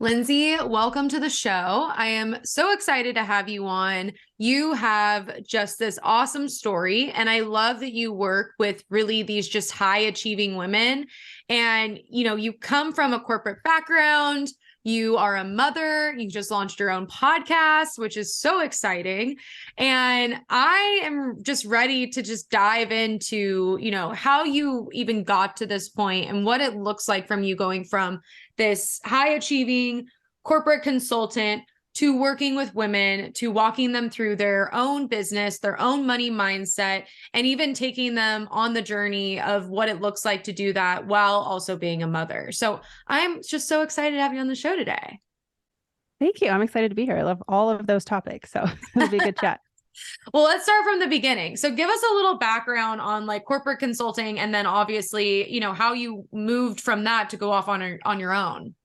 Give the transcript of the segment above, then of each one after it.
Lindsay, welcome to the show. I am so excited to have you on. You have just this awesome story, and I love that you work with really these just high achieving women. And, you come from a corporate background. You are a mother. You just launched your own podcast, which is so exciting. And I am just ready to just dive into, how you even got to this point and what it looks like from you going from this high achieving corporate consultant to working with women, to walking them through their own business, their own money mindset, and even taking them on the journey of what it looks like to do that while also being a mother. So I'm just so excited to have you on the show today. Thank you. I'm excited to be here. I love all of those topics. So it'll be a good chat. Well, let's start from the beginning. So give us a little background on like corporate consulting, and then obviously, how you moved from that to go off on your own.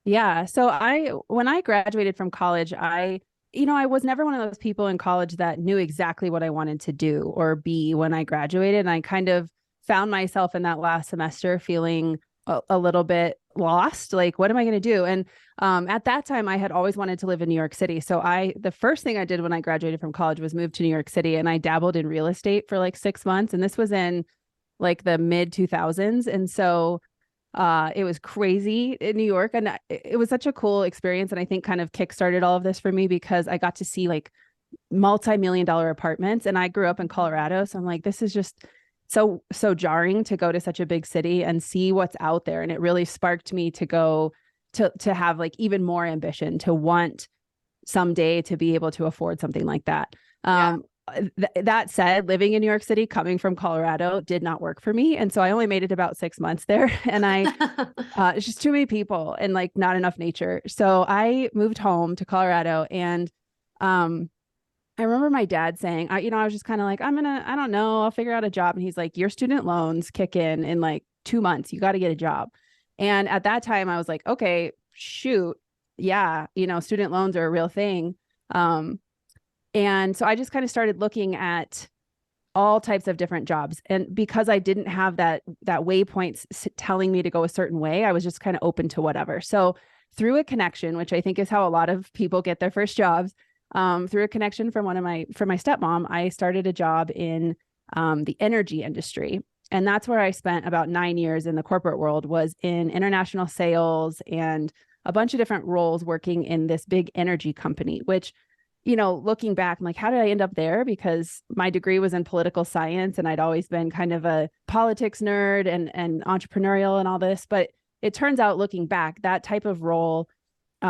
Yeah. So when I graduated from college, I was never one of those people in college that knew exactly what I wanted to do or be when I graduated. And I kind of found myself in that last semester feeling a little bit lost. Like, what am I going to do? And at that time, I had always wanted to live in New York City. So the first thing I did when I graduated from college was move to New York City, and I dabbled in real estate for like 6 months. And this was in like the mid 2000s. And so it was crazy in New York, and it was such a cool experience. And I think kind of kickstarted all of this for me because I got to see like multi-million-dollar apartments, and I grew up in Colorado. So I'm like, this is just so jarring to go to such a big city and see what's out there. And it really sparked me to go to have like even more ambition, to want someday to be able to afford something like that. Yeah. That said, living in New York City, coming from Colorado, did not work for me. And so I only made it about 6 months there. And it's just too many people and like not enough nature. So I moved home to Colorado, and I remember my dad saying, I was just kind of like, I don't know, I'll figure out a job. And he's like, your student loans kick in like 2 months. You got to get a job. And at that time I was like, okay, shoot. Yeah. Student loans are a real thing. And so I just kind of started looking at all types of different jobs. And because I didn't have that waypoints telling me to go a certain way, I was just kind of open to whatever. So through a connection, which I think is how a lot of people get their first jobs, through a connection from my stepmom, I started a job in the energy industry. And that's where I spent about 9 years in the corporate world, was in international sales and a bunch of different roles working in this big energy company, which, looking back, I'm like, how did I end up there? Because my degree was in political science, and I'd always been kind of a politics nerd and entrepreneurial and all this. But it turns out, looking back, that type of role,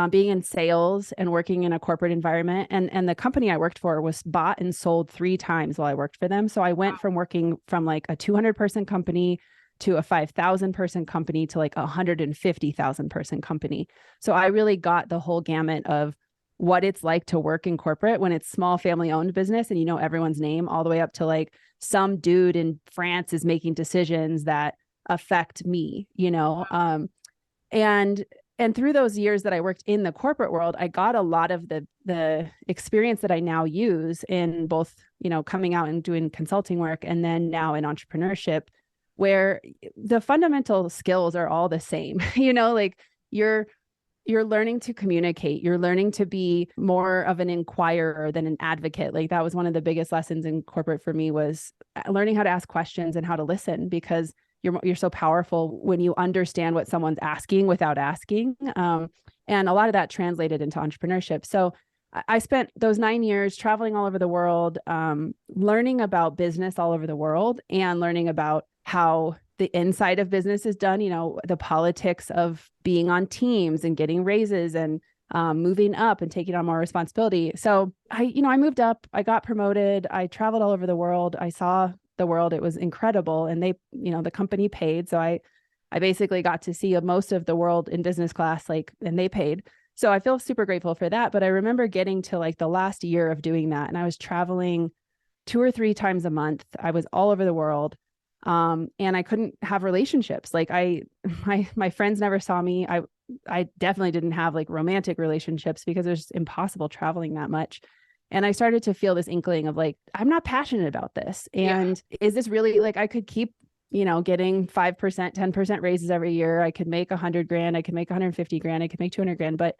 being in sales and working in a corporate environment, and the company I worked for was bought and sold 3 times while I worked for them. So I went from working from like a 200-person company to a 5,000-person company to like a 150,000-person company. So I really got the whole gamut of what it's like to work in corporate when it's small family-owned business and everyone's name, all the way up to like some dude in France is making decisions that affect me, and through those years that I worked in the corporate world, I got a lot of the experience that I now use in both, coming out and doing consulting work, and then now in entrepreneurship, where the fundamental skills are all the same. Like you're learning to communicate, you're learning to be more of an inquirer than an advocate. Like that was one of the biggest lessons in corporate for me, was learning how to ask questions and how to listen, because you're so powerful when you understand what someone's asking without asking. And a lot of that translated into entrepreneurship. So I spent those 9 years traveling all over the world, learning about business all over the world, and learning about how the inside of business is done, the politics of being on teams and getting raises and moving up and taking on more responsibility. So I moved up, I got promoted, I traveled all over the world. I saw the world. It was incredible. And they, the company paid. So I basically got to see most of the world in business class, and they paid. So I feel super grateful for that. But I remember getting to like the last year of doing that, and I was traveling 2 or 3 times a month. I was all over the world. And I couldn't have relationships. Like my friends never saw me. I definitely didn't have like romantic relationships because it was just impossible traveling that much. And I started to feel this inkling of like, I'm not passionate about this. And is this really like, I could keep getting 5%, 10% raises every year. I could make 100 grand. I could make 150 grand. I could make 200 grand, but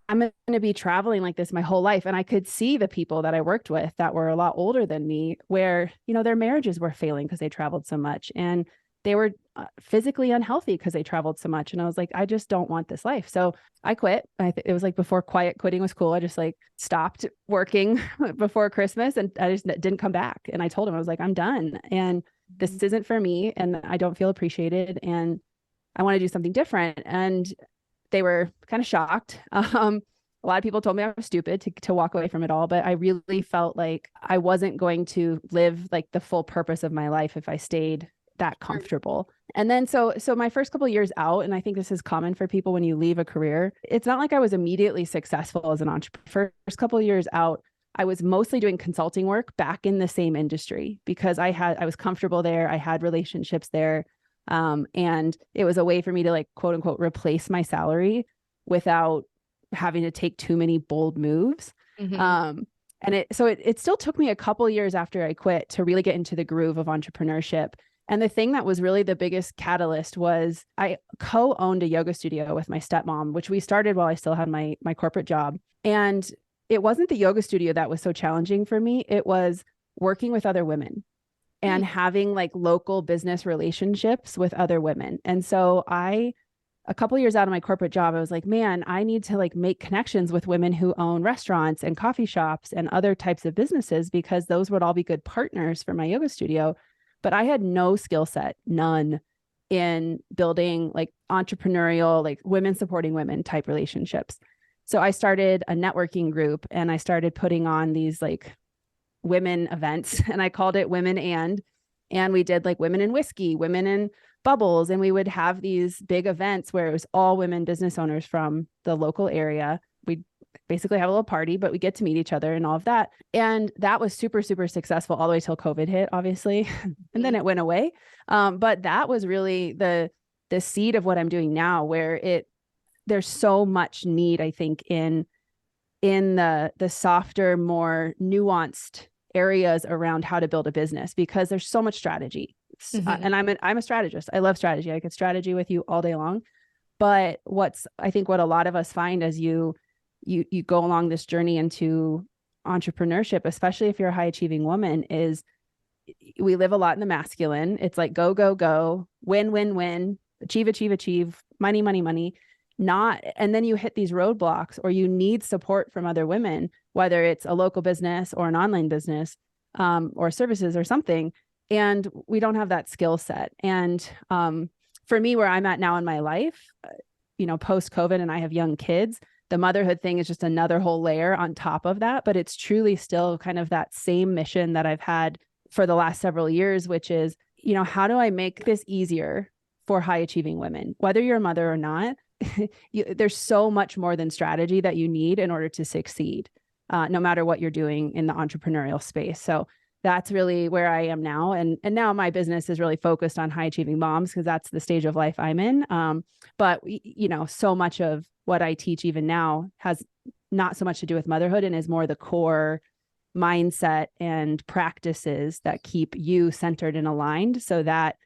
I'm going to be traveling like this my whole life. And I could see the people that I worked with that were a lot older than me, where, their marriages were failing because they traveled so much, and they were physically unhealthy because they traveled so much. And I was like, I just don't want this life. So I quit. It was like before quiet quitting was cool. I just like stopped working before Christmas, and I just didn't come back. And I told him, I was like, I'm done. And this isn't for me. And I don't feel appreciated. And I want to do something different. And they were kind of shocked. A lot of people told me I was stupid to walk away from it all, but I really felt like I wasn't going to live like the full purpose of my life if I stayed that comfortable. And then so my first couple of years out, and I think this is common for people when you leave a career, it's not like I was immediately successful as an entrepreneur. First couple of years out, I was mostly doing consulting work back in the same industry because I was comfortable there. I had relationships there. And it was a way for me to like, quote unquote, replace my salary without having to take too many bold moves. Mm-hmm. And it still took me a couple years after I quit to really get into the groove of entrepreneurship. And the thing that was really the biggest catalyst was I co-owned a yoga studio with my stepmom, which we started while I still had my corporate job. And it wasn't the yoga studio that was so challenging for me. It was working with other women and having like local business relationships with other women. And so a couple of years out of my corporate job, I was like, man, I need to like make connections with women who own restaurants and coffee shops and other types of businesses, because those would all be good partners for my yoga studio. But I had no skill set, none, in building like entrepreneurial, like women supporting women type relationships. So I started a networking group, and I started putting on these like women events, and I called it Women and we did like women in whiskey, women in bubbles. And we would have these big events where it was all women business owners from the local area. We'd basically have a little party, but we get to meet each other and all of that. And that was super, super successful all the way till COVID hit, obviously. And then it went away. But that was really the seed of what I'm doing now, where there's so much need, I think, in the softer, more nuanced areas around how to build a business, because there's so much strategy. Mm-hmm. And I'm a strategist. I love strategy. I could strategy with you all day long. But I think what a lot of us find as you go along this journey into entrepreneurship, especially if you're a high achieving woman, is we live a lot in the masculine. It's like go, go, go, win, win, win, achieve, achieve, achieve, money, money, money. And then you hit these roadblocks, or you need support from other women, whether it's a local business or an online business, or services or something. And we don't have that skill set. And for me, where I'm at now in my life, post COVID, and I have young kids, the motherhood thing is just another whole layer on top of that. But it's truly still kind of that same mission that I've had for the last several years, which is, how do I make this easier for high achieving women, whether you're a mother or not? There's so much more than strategy that you need in order to succeed, no matter what you're doing in the entrepreneurial space. So that's really where I am now. And now my business is really focused on high achieving moms, because that's the stage of life I'm in. But so much of what I teach even now has not so much to do with motherhood, and is more the core mindset and practices that keep you centered and aligned, so that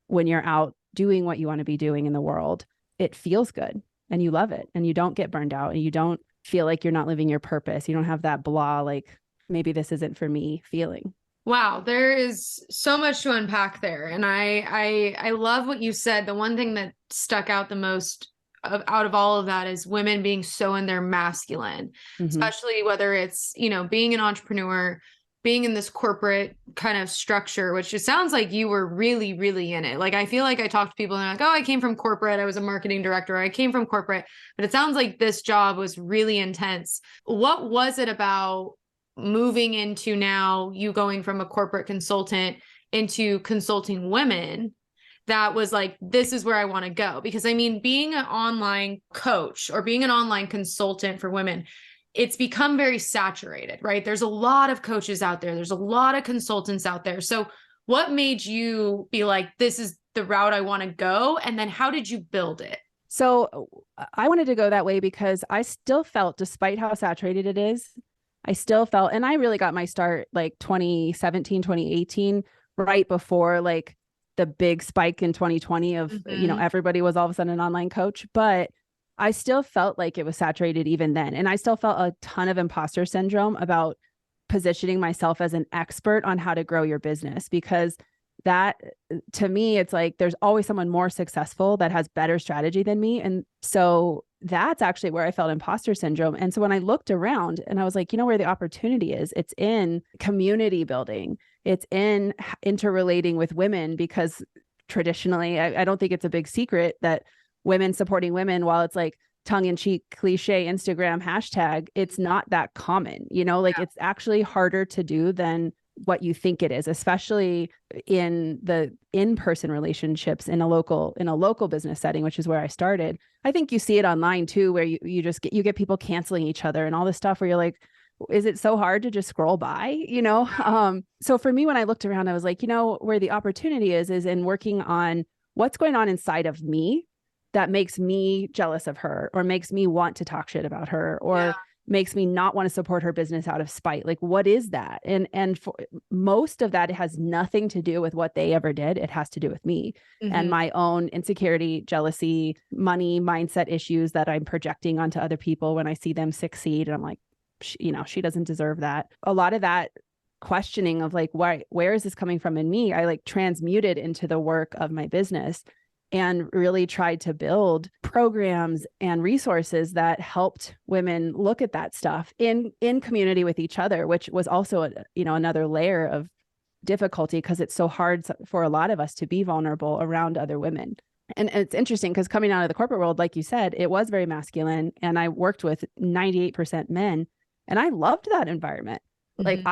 when you're out doing what you want to be doing in the world, it feels good and you love it, and you don't get burned out, and you don't feel like you're not living your purpose. You don't have that blah, like maybe this isn't for me feeling. Wow, there is so much to unpack there. And I love what you said. The one thing that stuck out the most out of all of that is women being so in their masculine, mm-hmm. especially whether it's, being an entrepreneur, being in this corporate kind of structure, which it sounds like you were really, really in it. Like, I feel like I talk to people and they're like, oh, I came from corporate. I was a marketing director. I came from corporate, but it sounds like this job was really intense. What was it about moving into now you going from a corporate consultant into consulting women that was like, this is where I want to go? Because being an online coach or being an online consultant for women, it's become very saturated, right? There's a lot of coaches out there. There's a lot of consultants out there. So what made you be like, this is the route I want to go? And then how did you build it? So I wanted to go that way because I still felt, despite how saturated it is, I still felt, and I really got my start like 2017, 2018, right before like the big spike in 2020 of, everybody was all of a sudden an online coach, but I still felt like it was saturated even then. And I still felt a ton of imposter syndrome about positioning myself as an expert on how to grow your business, because that, to me, it's like there's always someone more successful that has better strategy than me. And so that's actually where I felt imposter syndrome. And so when I looked around and I was like, where the opportunity is, it's in community building. It's in interrelating with women, because traditionally, I don't think it's a big secret that women supporting women, while it's like tongue-in-cheek cliche Instagram hashtag, it's not that common, it's actually harder to do than what you think it is, especially in the in-person relationships in a local business setting, which is where I started. I think you see it online too, where you get people canceling each other and all this stuff where you're like, is it so hard to just scroll by, So for me, when I looked around, I was like, where the opportunity is in working on what's going on inside of me that makes me jealous of her, or makes me want to talk shit about her, or makes me not want to support her business out of spite. Like, what is that? And for most of that, it has nothing to do with what they ever did. It has to do with me and my own insecurity, jealousy, money, mindset issues that I'm projecting onto other people when I see them succeed. And I'm like, she doesn't deserve that. A lot of that questioning of like, where is this coming from in me? I like transmuted into the work of my business and really tried to build programs and resources that helped women look at that stuff in community with each other, which was also, another layer of difficulty, because it's so hard for a lot of us to be vulnerable around other women. And it's interesting because coming out of the corporate world, like you said, it was very masculine, and I worked with 98% men, and I loved that environment. Like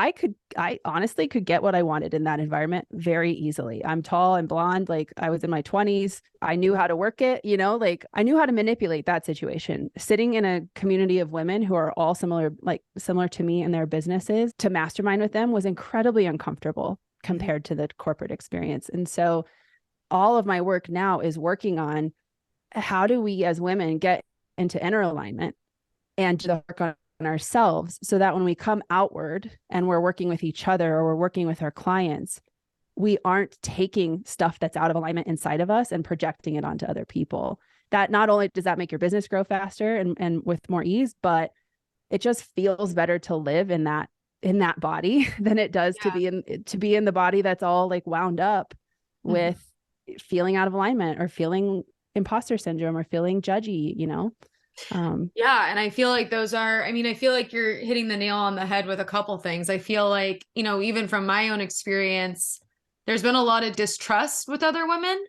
I honestly could get what I wanted in that environment very easily. I'm tall and blonde. Like, I was in my 20s. I knew how to work it, like I knew how to manipulate that situation. Sitting in a community of women who are all similar to me in their businesses, to mastermind with them was incredibly uncomfortable compared to the corporate experience. And so all of my work now is working on how do we as women get into inner alignment and do the work on ourselves, so that when we come outward and we're working with each other or we're working with our clients, we aren't taking stuff that's out of alignment inside of us and projecting it onto other people. That not only does that make your business grow faster and with more ease, but it just feels better to live in that body than it does to be in the body that's all like wound up with feeling out of alignment or feeling imposter syndrome or feeling judgy, And I feel like I feel like you're hitting the nail on the head with a couple things. I feel like, even from my own experience, there's been a lot of distrust with other women.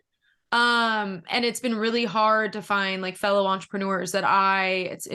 And it's been really hard to find like fellow entrepreneurs in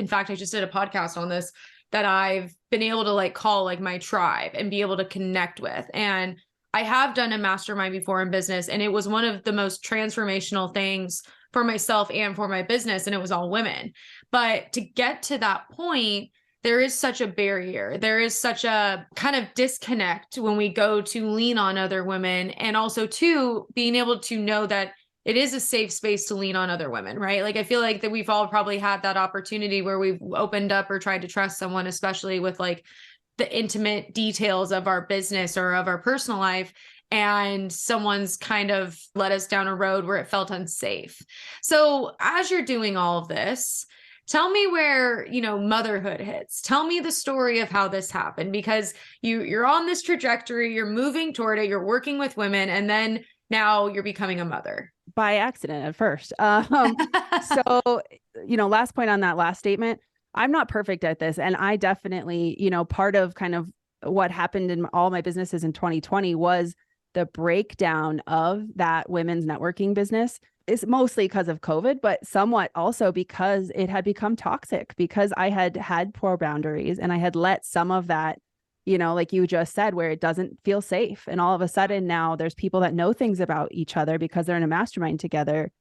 fact, I just did a podcast on this, that I've been able to like call like my tribe and be able to connect with. And I have done a mastermind before in business, and it was one of the most transformational things for myself and for my business. And it was all women. But to get to that point, there is such a barrier. There is such a kind of disconnect when we go to lean on other women. And also too, being able to know that it is a safe space to lean on other women, right? Like, I feel like that we've all probably had that opportunity where we've opened up or tried to trust someone, especially with like the intimate details of our business or of our personal life. And someone's kind of led us down a road where it felt unsafe. So as you're doing all of this, tell me where, motherhood hits. Tell me the story of how this happened, because you're on this trajectory, you're moving toward it, you're working with women, and then now you're becoming a mother. By accident at first. So, last point on that last statement, I'm not perfect at this. And I definitely, part of kind of what happened in all my businesses in 2020 was the breakdown of that women's networking business. Is mostly because of COVID, but somewhat also because it had become toxic, because I had poor boundaries and I had let some of that, like you just said, where it doesn't feel safe. And all of a sudden now there's people that know things about each other because they're in a mastermind together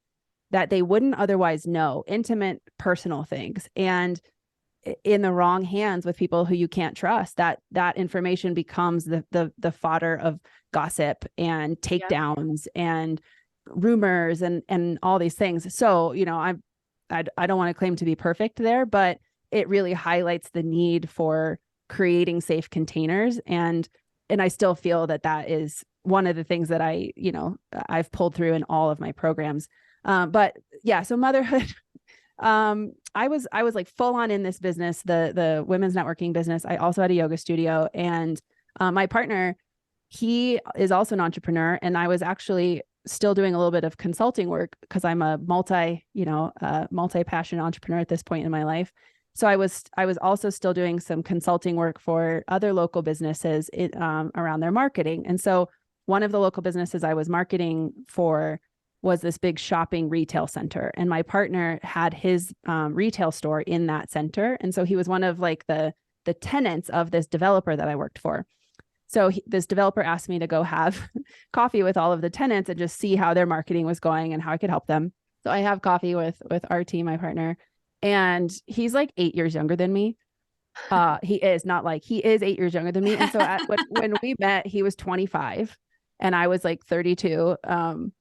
that they wouldn't otherwise know, intimate, personal things. And in the wrong hands with people who you can't trust, that information becomes the fodder of gossip and takedowns and rumors and all these things. So, I don't want to claim to be perfect there, but it really highlights the need for creating safe containers. And I still feel that is one of the things that I've pulled through in all of my programs. But yeah, so motherhood, I was like full on in this business, the women's networking business. I also had a yoga studio, and my partner, he is also an entrepreneur, and I was actually still doing a little bit of consulting work because I'm a multi-passionate entrepreneur at this point in my life. So I was also still doing some consulting work for other local businesses around their marketing. And so one of the local businesses I was marketing for was this big shopping retail center. And my partner had his retail store in that center. And so he was one of like the tenants of this developer that I worked for. So this developer asked me to go have coffee with all of the tenants and just see how their marketing was going and how I could help them. So I have coffee with RT, my partner, and he's like 8 years younger than me. He is 8 years younger than me. And so when we met, he was 25 and I was like 32,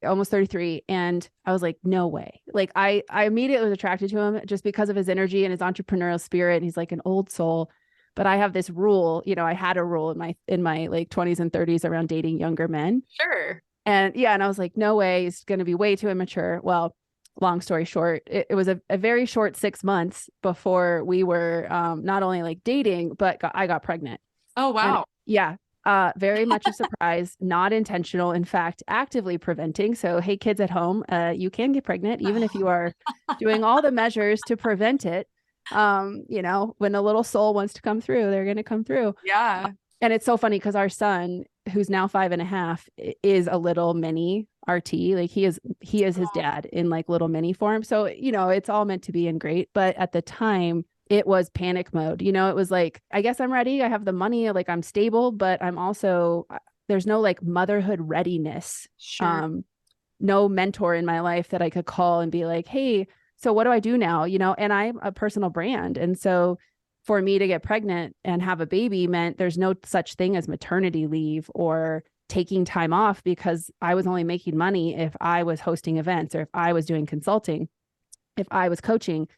almost 33. And I was like, no way. Like I immediately was attracted to him just because of his energy and his entrepreneurial spirit. And he's like an old soul. But I have this rule, I had a rule in my like 20s and 30s around dating younger men. Sure. And yeah, and I was like, no way, he's going to be way too immature. Well, long story short, it was a very short 6 months before we were not only like dating, but I got pregnant. Oh, wow. And, yeah. Very much a surprise, not intentional. In fact, actively preventing. So, hey, kids at home, you can get pregnant, even if you are doing all the measures to prevent it. When a little soul wants to come through, they're going to come through. Yeah. And it's so funny because our son, who's now 5.5, is a little mini RT. Like he is his dad in like little mini form. So, it's all meant to be and great. But at the time it was panic mode. It was like, I guess I'm ready. I have the money, like I'm stable, but I'm also, there's no like motherhood readiness. Sure. No mentor in my life that I could call and be like, hey, so what do I do now? And I'm a personal brand. And so for me to get pregnant and have a baby meant there's no such thing as maternity leave or taking time off, because I was only making money if I was hosting events or if I was doing consulting, if I was coaching.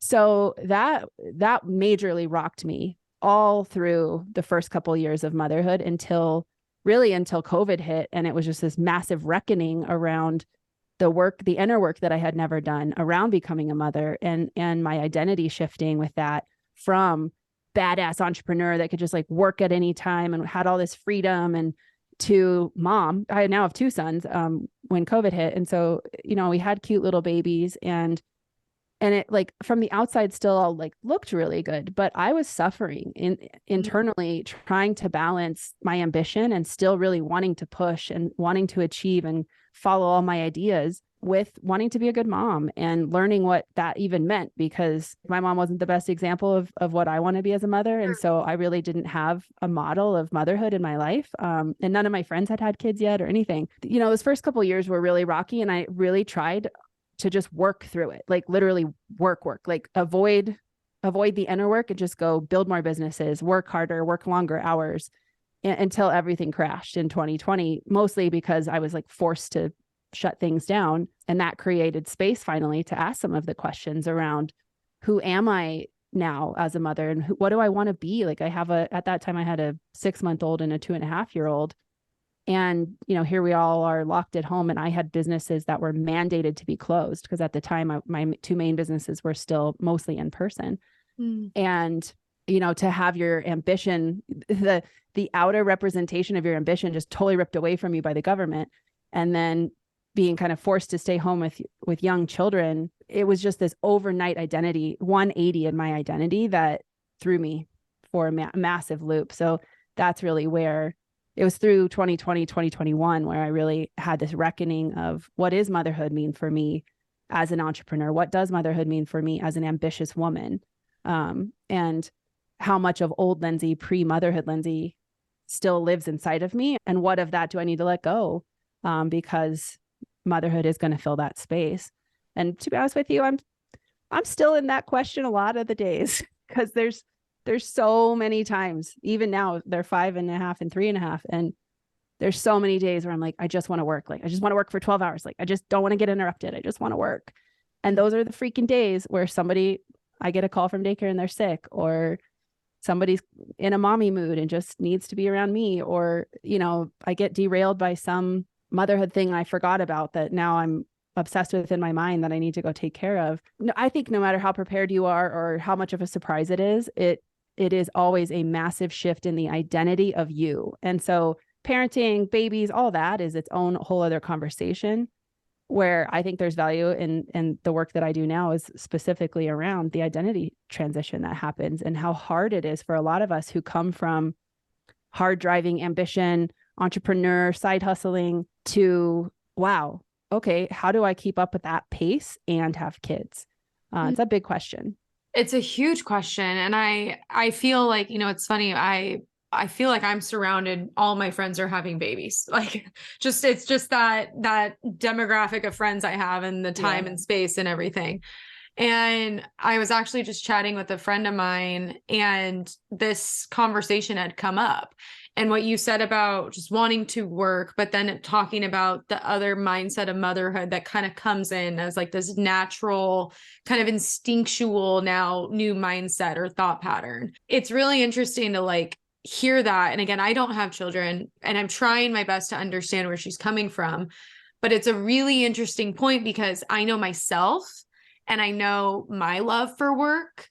So that majorly rocked me all through the first couple of years of motherhood until COVID hit. And it was just this massive reckoning around the inner work that I had never done around becoming a mother, and my identity shifting with that from badass entrepreneur that could just like work at any time and had all this freedom, and to mom. I now have 2 sons when COVID hit. And so, we had cute little babies, and it like from the outside still all like looked really good, but I was suffering internally trying to balance my ambition and still really wanting to push and wanting to achieve and follow all my ideas with wanting to be a good mom and learning what that even meant, because my mom wasn't the best example of what I want to be as a mother. And so I really didn't have a model of motherhood in my life. And none of my friends had kids yet or anything. Those first couple of years were really rocky, and I really tried to just work through it, like literally work, like avoid the inner work and just go build more businesses, work harder, work longer hours until everything crashed in 2020, mostly because I was like forced to shut things down. And that created space finally to ask some of the questions around who am I now as a mother, and what do I want to be? Like at that time I had a 6-month-old and a 2.5-year-old. And, here we all are locked at home, and I had businesses that were mandated to be closed because at the time my 2 main businesses were still mostly in person. And, to have your ambition, the outer representation of your ambition just totally ripped away from you by the government. And then being kind of forced to stay home with young children, it was just this overnight identity 180 in my identity that threw me for a massive loop. So that's really where it was through 2020, 2021, where I really had this reckoning of what does motherhood mean for me as an entrepreneur? What does motherhood mean for me as an ambitious woman? And how much of old Lindsay, pre-motherhood Lindsay, still lives inside of me? And what of that do I need to let go? Because motherhood is going to fill that space. And to be honest with you, I'm still in that question a lot of the days, because there's so many times, even now they're 5.5 and 3.5. And there's so many days where I'm like, I just want to work. Like, I just want to work for 12 hours. Like, I just don't want to get interrupted. I just want to work. And those are the freaking days where I get a call from daycare and they're sick, or somebody's in a mommy mood and just needs to be around me, or, I get derailed by some motherhood thing I forgot about that now I'm obsessed with in my mind that I need to go take care of. No, I think no matter how prepared you are or how much of a surprise it is always a massive shift in the identity of you. And so parenting, babies, all that is its own whole other conversation, where I think there's value in the work that I do now is specifically around the identity transition that happens and how hard it is for a lot of us who come from hard driving ambition, entrepreneur, side hustling to, wow, okay, how do I keep up with that pace and have kids? It's a big question. It's a huge question. And I feel like, it's funny. I feel like I'm surrounded, all my friends are having babies. Like it's just that demographic of friends I have and the time and space and everything. And I was actually just chatting with a friend of mine and this conversation had come up. And what you said about just wanting to work, but then talking about the other mindset of motherhood that kind of comes in as like this natural, kind of instinctual now new mindset or thought pattern. It's really interesting to like hear that. And again, I don't have children and I'm trying my best to understand where she's coming from, but it's a really interesting point because I know myself and I know my love for work,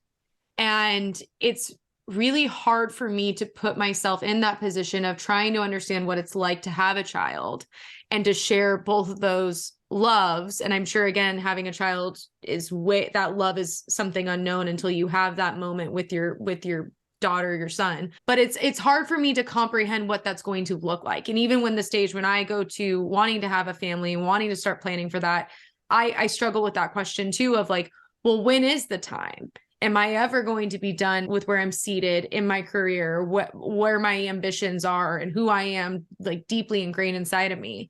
and it's really hard for me to put myself in that position of trying to understand what it's like to have a child and to share both of those loves. And I'm sure, again, having a child that love is something unknown until you have that moment with your daughter, your son. But it's hard for me to comprehend what that's going to look like. And even when the stage when I go to wanting to have a family, wanting to start planning for that, I struggle with that question too of like, well, when is the time? Am I ever going to be done with where I'm seated in my career, where my ambitions are and who I am like deeply ingrained inside of me?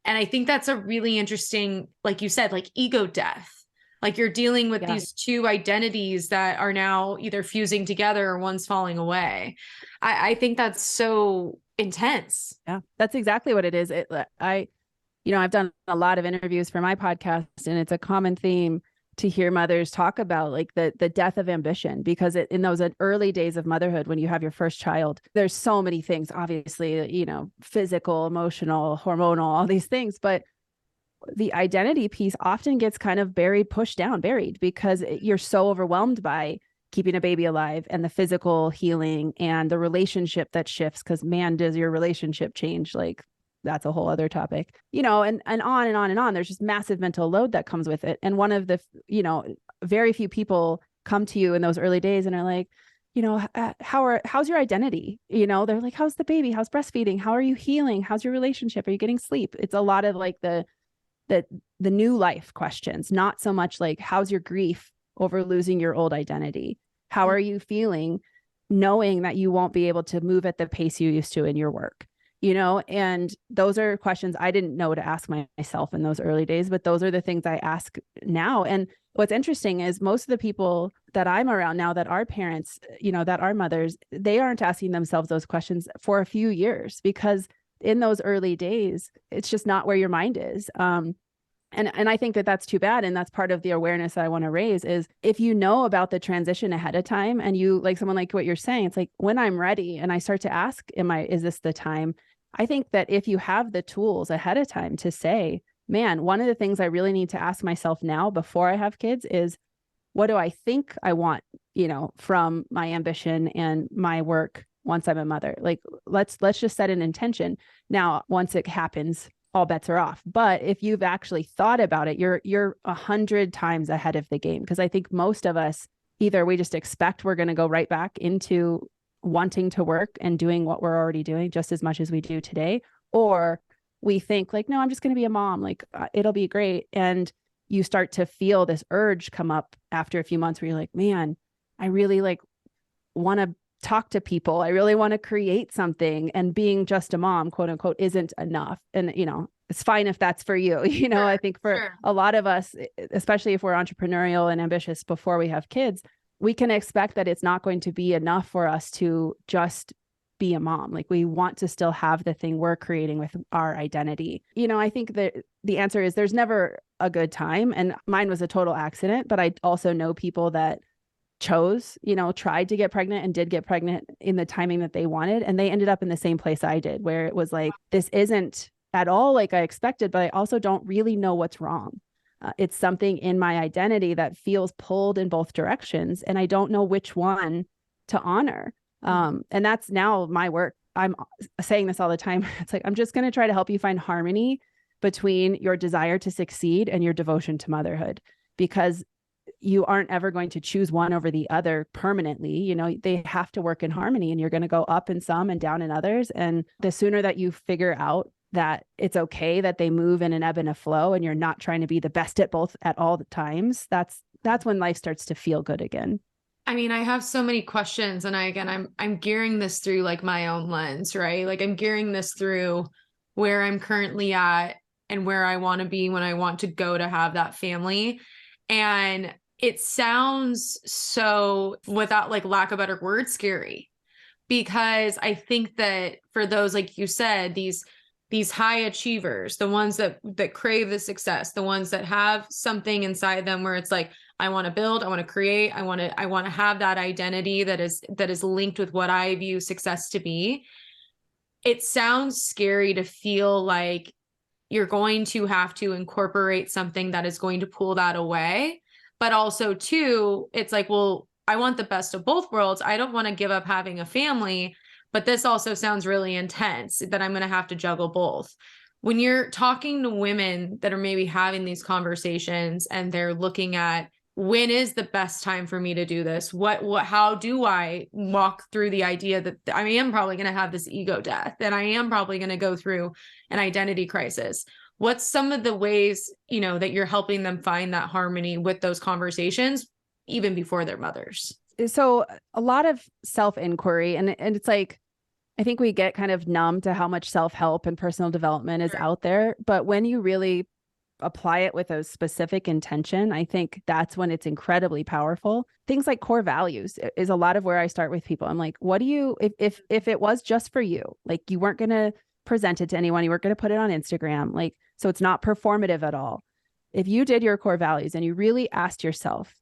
And I think that's a really interesting, like you said, like ego death. Like you're dealing with these two identities that are now either fusing together or one's falling away. I think that's so intense. Yeah, that's exactly what it is. I've done a lot of interviews for my podcast, and it's a common theme to hear mothers talk about like the death of ambition, because in those early days of motherhood, when you have your first child, there's so many things, obviously, physical, emotional, hormonal, all these things, but the identity piece often gets kind of buried because you're so overwhelmed by keeping a baby alive and the physical healing and the relationship that shifts. Because man, does your relationship change? Like that's a whole other topic, and on and on and on. There's just massive mental load that comes with it. And one of the, very few people come to you in those early days and are like, how's your identity? They're like, how's the baby? How's breastfeeding? How are you healing? How's your relationship? Are you getting sleep? It's a lot of like the new life questions, not so much like, how's your grief over losing your old identity? How are you feeling knowing that you won't be able to move at the pace you used to in your work? And those are questions I didn't know to ask myself in those early days, but those are the things I ask now. And what's interesting is most of the people that I'm around now that are parents, that are mothers, they aren't asking themselves those questions for a few years, because in those early days, it's just not where your mind is. And I think that that's too bad. And that's part of the awareness that I want to raise is if you know about the transition ahead of time and you like someone like what you're saying, it's like when I'm ready and I start to ask, is this the time? I think that if you have the tools ahead of time to say, man, one of the things I really need to ask myself now before I have kids is, what do I think I want, from my ambition and my work once I'm a mother? Like, let's just set an intention. Now, once it happens, all bets are off. But if you've actually thought about it, you're 100 times ahead of the game. Because I think most of us, either we just expect we're going to go right back into wanting to work and doing what we're already doing just as much as we do today, or we think like, no, I'm just going to be a mom, like it'll be great. And you start to feel this urge come up after a few months where you're like, man, I really like want to talk to people. I really want to create something, and being just a mom, quote unquote, isn't enough. And, it's fine if that's for you. Sure, I think for a lot of us, especially if we're entrepreneurial and ambitious before we have kids, we can expect that it's not going to be enough for us to just be a mom. Like we want to still have the thing we're creating with our identity. I think that the answer is there's never a good time. And mine was a total accident, but I also know people that chose, tried to get pregnant and did get pregnant in the timing that they wanted. And they ended up in the same place I did, where it was like, this isn't at all like I expected, but I also don't really know what's wrong. It's something in my identity that feels pulled in both directions, and I don't know which one to honor. And that's now my work. I'm saying this all the time. It's like, I'm just going to try to help you find harmony between your desire to succeed and your devotion to motherhood, because you aren't ever going to choose one over the other permanently. They have to work in harmony, and you're going to go up in some and down in others. And the sooner that you figure out that it's okay that they move in an ebb and a flow, and you're not trying to be the best at both at all the times, that's when life starts to feel good again. I mean, I have so many questions, and I'm gearing this through like my own lens, right? Like I'm gearing this through where I'm currently at and where I want to be when I want to go to have that family. And it sounds so, without like lack of better word, scary, because I think that for those, like you said, these high achievers, the ones that crave the success, the ones that have something inside them where it's like, I want to build, I want to create, I want to have that identity that is linked with what I view success to be. It sounds scary to feel like you're going to have to incorporate something that is going to pull that away. But also too, it's like, well, I want the best of both worlds. I don't want to give up having a family, but this also sounds really intense that I'm going to have to juggle both. When you're talking to women that are maybe having these conversations and they're looking at, when is the best time for me to do this? How do I walk through the idea that I am probably going to have this ego death, and I am probably going to go through an identity crisis? What's some of the ways, that you're helping them find that harmony with those conversations, even before they're mothers? So a lot of self-inquiry, and it's like, I think we get kind of numb to how much self-help and personal development is out there. But when you really apply it with a specific intention, I think that's when it's incredibly powerful. Things like core values is a lot of where I start with people. I'm like, what do you, if it was just for you, like you weren't going to present it to anyone, you weren't going to put it on Instagram, like, so it's not performative at all. If you did your core values and you really asked yourself,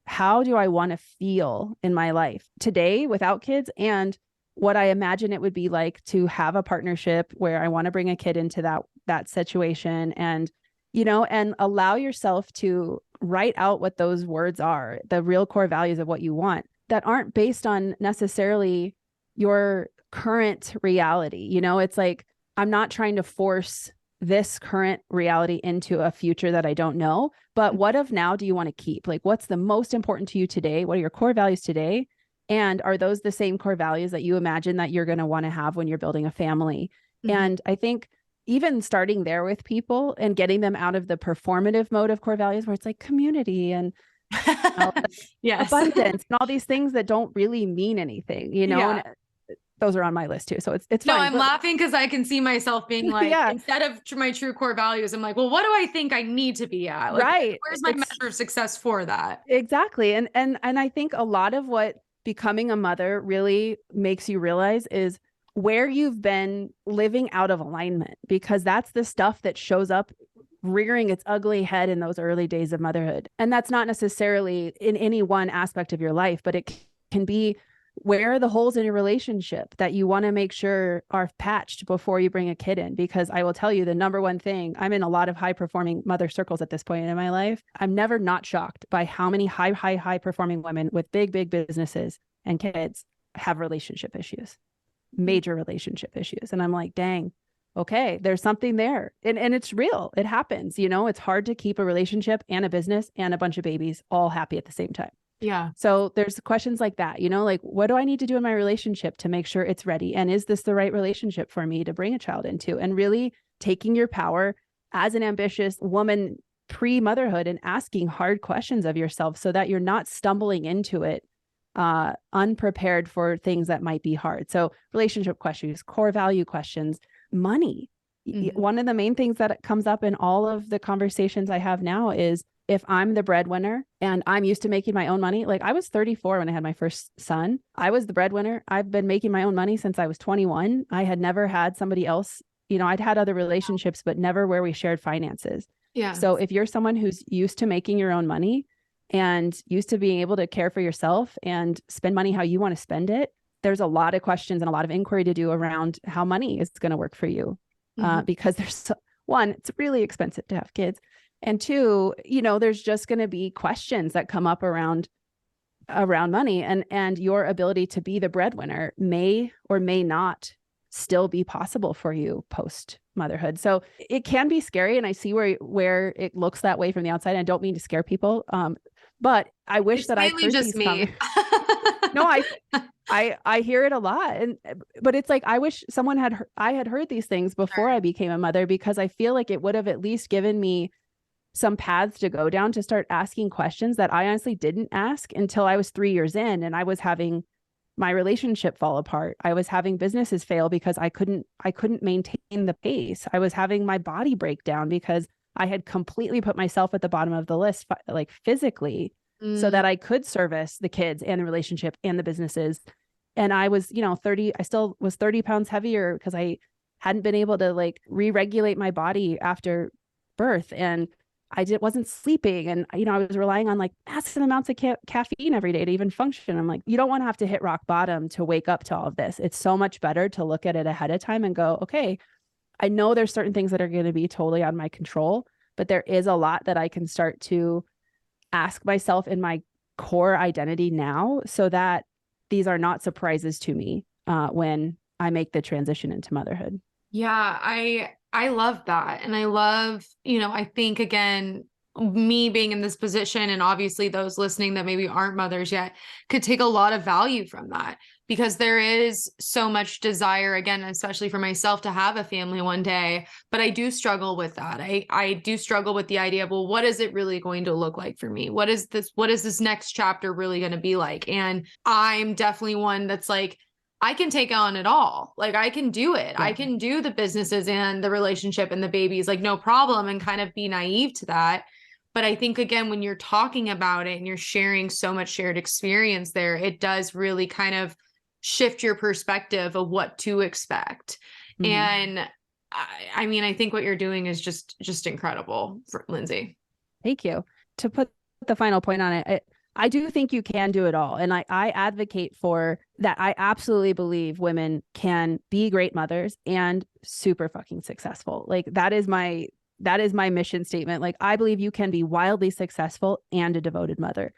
how do I want to feel in my life today without kids, and what I imagine it would be like to have a partnership where I want to bring a kid into that situation, and and allow yourself to write out what those words are, the real core values of what you want, that aren't based on necessarily your current reality. It's like, I'm not trying to force this current reality into a future that I don't know, but what of now do you want to keep? Like, what's the most important to you today? What are your core values today? And are those the same core values that you imagine that you're going to want to have when you're building a family? Mm-hmm. And I think even starting there with people and getting them out of the performative mode of core values, where it's like community and yes, abundance and all these things that don't really mean anything, Yeah. And those are on my list too. So it's no, fine. I'm laughing because I can see myself being like, instead of my true core values, I'm like, well, what do I think I need to be at? Like, right. Where's my measure of success for that? Exactly. And I think a lot of what becoming a mother really makes you realize is where you've been living out of alignment, because that's the stuff that shows up rearing its ugly head in those early days of motherhood. And that's not necessarily in any one aspect of your life, but it can be, where are the holes in your relationship that you want to make sure are patched before you bring a kid in? Because I will tell you, the number one thing, I'm in a lot of high performing mother circles at this point in my life. I'm never not shocked by how many high performing women with big businesses and kids have relationship issues, major relationship issues. And I'm like, dang, okay, there's something there. And it's real. It happens. It's hard to keep a relationship and a business and a bunch of babies all happy at the same time. Yeah. So there's questions like that, like, what do I need to do in my relationship to make sure it's ready? And is this the right relationship for me to bring a child into? And really taking your power as an ambitious woman pre-motherhood and asking hard questions of yourself so that you're not stumbling into it unprepared for things that might be hard. So relationship questions, core value questions, money. Mm-hmm. One of the main things that comes up in all of the conversations I have now is, if I'm the breadwinner and I'm used to making my own money, like I was 34 when I had my first son, I was the breadwinner. I've been making my own money since I was 21. I had never had somebody else, I'd had other relationships, but never where we shared finances. Yeah. So if you're someone who's used to making your own money, and used to being able to care for yourself and spend money how you want to spend it, there's a lot of questions and a lot of inquiry to do around how money is going to work for you. Because one, it's really expensive to have kids. And two, there's just going to be questions that come up around money, and your ability to be the breadwinner may or may not still be possible for you post motherhood. So it can be scary. And I see where it looks that way from the outside. I don't mean to scare people. But I wish it's that I heard just these me. No, I hear it a lot. But it's like, I wish I had heard these things before I became a mother, because I feel like it would have at least given me some paths to go down to start asking questions that I honestly didn't ask until I was 3 years in, and I was having my relationship fall apart. I was having businesses fail because I couldn't maintain the pace. I was having my body break down because I had completely put myself at the bottom of the list, like physically, so that I could service the kids and the relationship and the businesses. And I was, 30, I still was 30 pounds heavier because I hadn't been able to like re-regulate my body after birth. And wasn't sleeping. And, I was relying on like massive amounts of caffeine every day to even function. I'm like, you don't want to have to hit rock bottom to wake up to all of this. It's so much better to look at it ahead of time and go, okay, I know there's certain things that are going to be totally out of my control, but there is a lot that I can start to ask myself in my core identity now, so that these are not surprises to me when I make the transition into motherhood. Yeah, I love that. And I love, I think again, me being in this position, and obviously those listening that maybe aren't mothers yet, could take a lot of value from that, because there is so much desire, again, especially for myself, to have a family one day. But I do struggle with that. I do struggle with the idea of, well, what is it really going to look like for me? What is this next chapter really going to be like? And I'm definitely one that's like, I can take on it all. Like, I can do it. Yeah. I can do the businesses and the relationship and the babies, like, no problem, and kind of be naive to that. But I think, again, when you're talking about it and you're sharing so much shared experience there, it does really kind of shift your perspective of what to expect. Mm-hmm. And I mean, I think what you're doing is just incredible, Lindsay. Thank you. To put the final point on it, I do think you can do it all. And I advocate for that. I absolutely believe women can be great mothers and super fucking successful. Like that is my mission statement. Like, I believe you can be wildly successful and a devoted mother.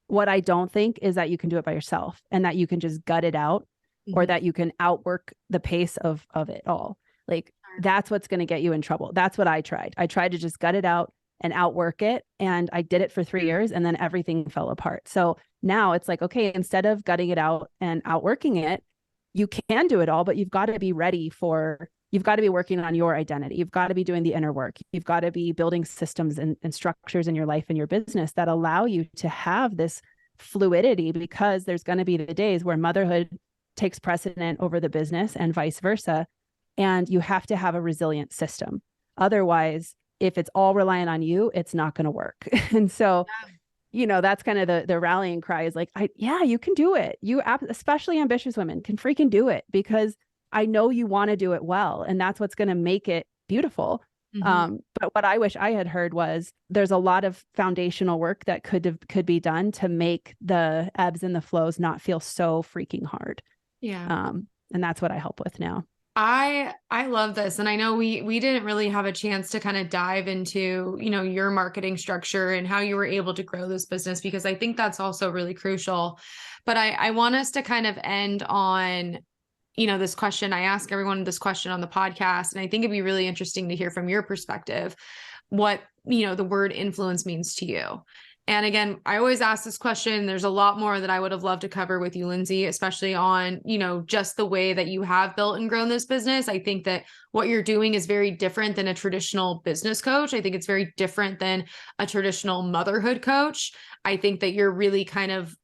What I don't think is that you can do it by yourself and that you can just gut it out, mm-hmm. or that you can outwork the pace of it all. Like, that's what's going to get you in trouble. That's what I tried. I tried to just gut it out and outwork it. And I did it for 3 years, and then everything fell apart. So now it's like, okay, instead of gutting it out and outworking it, you can do it all, but you've got to be you've got to be working on your identity. You've got to be doing the inner work. You've got to be building systems and structures in your life and your business that allow you to have this fluidity, because there's going to be the days where motherhood takes precedent over the business and vice versa. And you have to have a resilient system. Otherwise, if it's all reliant on you, it's not going to work. And so, that's kind of the rallying cry is like, you can do it. Especially ambitious women can freaking do it, because I know you want to do it well. And that's what's going to make it beautiful. Mm-hmm. But what I wish I had heard was there's a lot of foundational work that could be done to make the ebbs and the flows not feel so freaking hard. Yeah. And that's what I help with now. I love this. And I know we didn't really have a chance to kind of dive into, your marketing structure and how you were able to grow this business, because I think that's also really crucial. But I want us to kind of end on, this question. I ask everyone this question on the podcast, and I think it'd be really interesting to hear from your perspective what, the word influence means to you. And again, I always ask this question. There's a lot more that I would have loved to cover with you, Lindsay, especially on, just the way that you have built and grown this business. I think that what you're doing is very different than a traditional business coach. I think it's very different than a traditional motherhood coach. I think that you're really kind of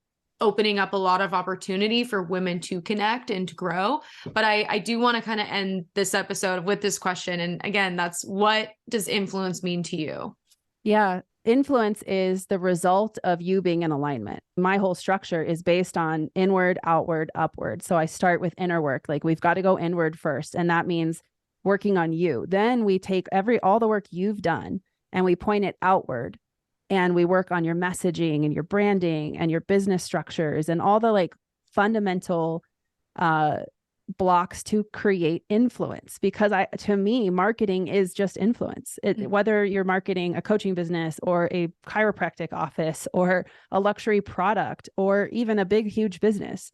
opening up a lot of opportunity for women to connect and to grow. But I do want to kind of end this episode with this question. And again, that's, what does influence mean to you? Yeah. Influence is the result of you being in alignment. My whole structure is based on inward, outward, upward. So I start with inner work. Like, we've got to go inward first. And that means working on you. Then we take all the work you've done and we point it outward and we work on your messaging and your branding and your business structures and all the like fundamental blocks to create influence. Because to me, marketing is just influence. Whether you're marketing a coaching business or a chiropractic office or a luxury product or even a big, huge business,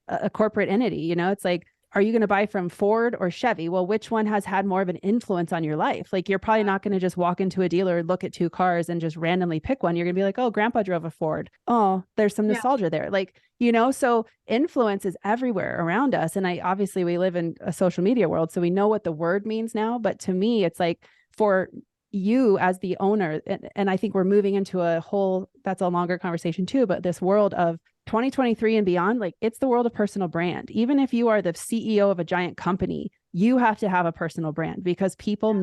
a corporate entity, you know, it's like, are you going to buy from Ford or Chevy? Well, which one has had more of an influence on your life? Like, you're probably not going to just walk into a dealer, look at two cars and just randomly pick one. You're going to be like, oh, grandpa drove a Ford. Oh, there's some nostalgia there. Like, you know, so influence is everywhere around us. And obviously we live in a social media world, so we know what the word means now. But to me, it's like, for you as the owner, and I think we're moving into that's a longer conversation too, but this world of 2023 and beyond, like, it's the world of personal brand. Even if you are the CEO of a giant company, you have to have a personal brand, because people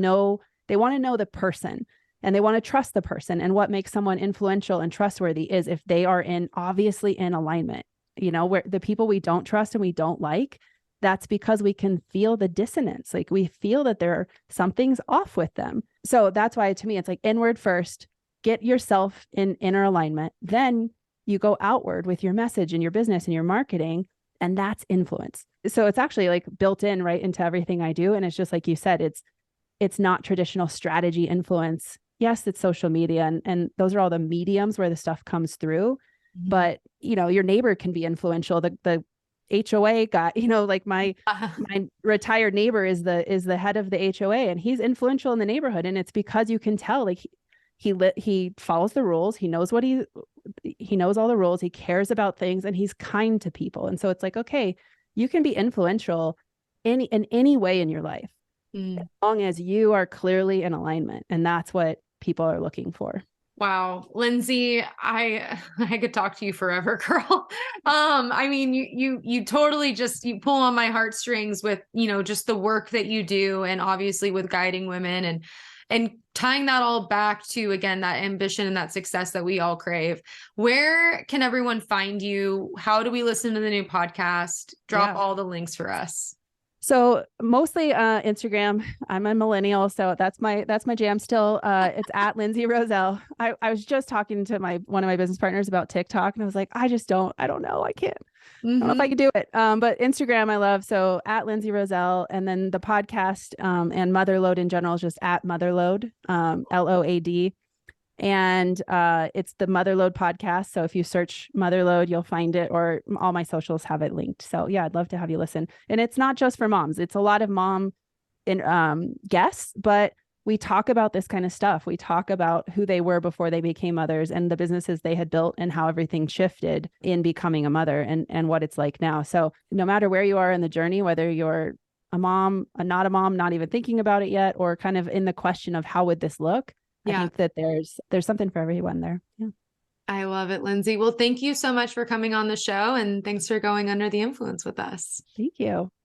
they want to know the person and they want to trust the person. And what makes someone influential and trustworthy is if they are obviously in alignment. You know, where the people we don't trust and we don't like, that's because we can feel the dissonance. Like, we feel that something's off with them. So that's why, to me, it's like inward first, get yourself in inner alignment. Then you go outward with your message and your business and your marketing, and that's influence. So it's actually like built in right into everything I do. And it's just like you said, it's not traditional strategy influence. Yes, it's social media, and those are all the mediums where the stuff comes through. Mm-hmm. But, you know, your neighbor can be influential. The HOA guy, you know, like my retired neighbor is the head of the HOA, and he's influential in the neighborhood. And it's because you can tell, like, he follows the rules. He knows he knows all the rules. He cares about things, and he's kind to people. And so it's like, okay, you can be influential in any way in your life, as long as you are clearly in alignment. And that's what people are looking for. Wow. Lindsay, I could talk to you forever, girl. I mean, you totally you pull on my heartstrings with, you know, just the work that you do, and obviously with guiding women and tying that all back to, again, that ambition and that success that we all crave. Where can everyone find you? How do we listen to the new podcast? Drop all the links for us. So mostly Instagram. I'm a millennial, so that's my jam still. It's at Lindsay Roselle. I was just talking to one of my business partners about TikTok, and I was like, I don't know. I can't. I don't know if I can do it. But Instagram I love. So at Lindsay Roselle, and then the podcast and Motherload in general is just at Motherload, LOAD. And it's the Motherload podcast. So if you search Motherload, you'll find it, or all my socials have it linked. So yeah, I'd love to have you listen. And it's not just for moms. It's a lot of mom guests, but we talk about this kind of stuff. We talk about who they were before they became mothers, and the businesses they had built, and how everything shifted in becoming a mother, and what it's like now. So no matter where you are in the journey, whether you're a mom, not a mom, not even thinking about it yet, or kind of in the question of how would this look, I think that there's something for everyone there. Yeah. I love it, Lindsay. Well, thank you so much for coming on the show, and thanks for going under the influence with us. Thank you.